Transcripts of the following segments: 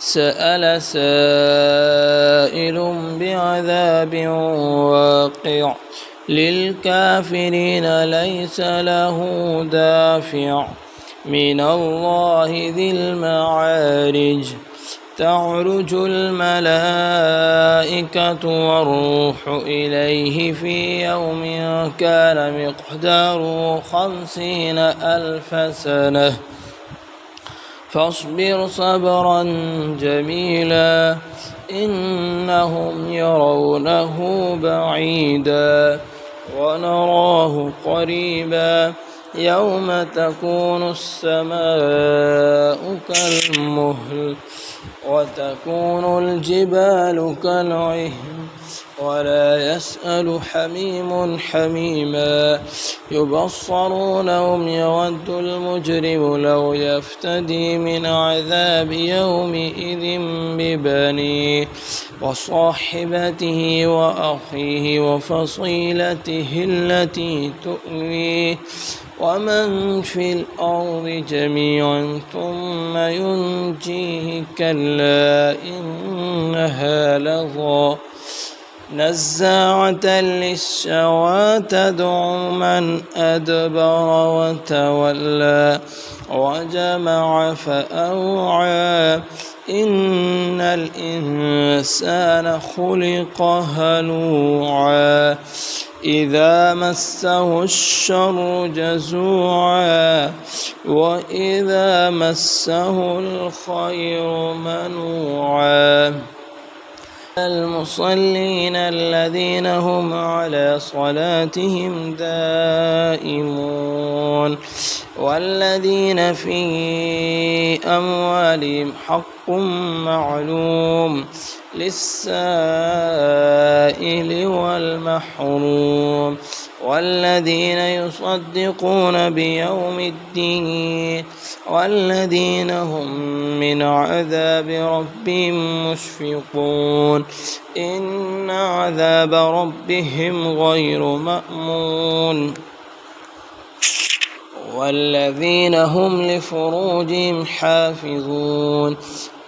سأل سائل بعذاب واقع للكافرين ليس له دافع من الله ذي المعارج تعرج الملائكة والروح إليه في يوم كان مقداره 50,000 سنة فاصبر صبرا جميلا إنهم يرونه بعيدا ونراه قريبا يوم تكون السماء كالمهل وتكون الجبال كالعهن ولا يسأل حميم حميما يبصرونهم يود المجرم لو يفتدي من عذاب يومئذ ببنيه وصاحبته وأخيه وفصيلته التي تؤويه ومن في الأرض جميعا ثم ينجيه كلا إنها لظى نزاعة للشوى تدعو من أدبر وتولى وجمع فأوعى إن الإنسان خلق هلوعا إذا مسه الشر جزوعا وإذا مسه الخير منوعا المصلين الذين هم على صلاتهم دائمون والذين في أموالهم حق معلوم للسائل والمحروم والذين يصدقون بيوم الدين والذين هم من عذاب ربهم مشفقون إن عذاب ربهم غير مأمون والذين هم لفروجهم حافظون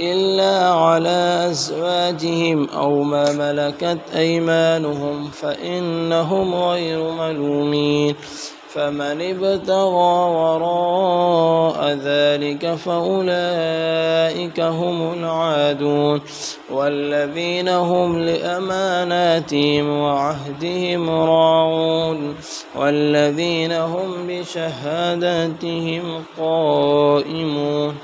إلا على أزواجهم أو ما ملكت أيمانهم فإنهم غير ملومين فمن ابتغى وراء ذلك فأولئك هم العادون والذين هم لأماناتهم وعهدهم راعون والذين هم بشهاداتهم قائمون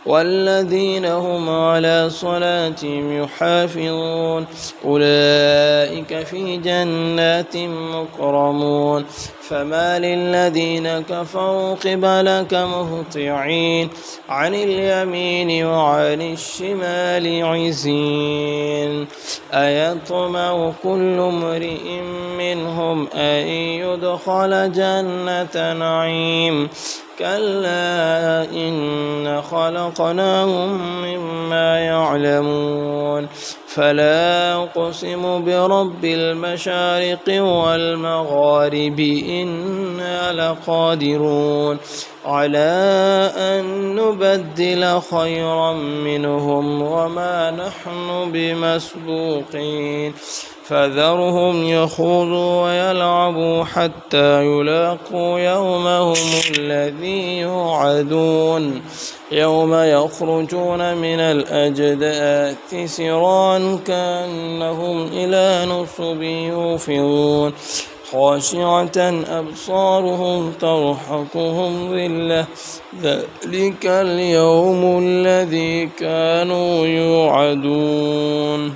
والذين هم على صلاتهم يحافظون أولئك في جنات مكرمون فما للذين كفروا قبلك مهطعين عن اليمين وعن الشمال عزين أيطمع كل امرئ منهم أن يدخل جنة نعيم كلا إن خلقناهم مما يعلمون فلا أقسم برب المشارق والمغارب إنا لقادرون على أن نبدل خيرا منهم وما نحن بمسبوقين فذرهم يخوضوا ويلعبوا حتى يلاقوا يومهم الذي يوعدون يوم يخرجون من الأجداث سراعا كأنهم إلى نصب يوفضون خاشعة أبصارهم ترهقهم ذلة ذلك اليوم الذي كانوا يوعدون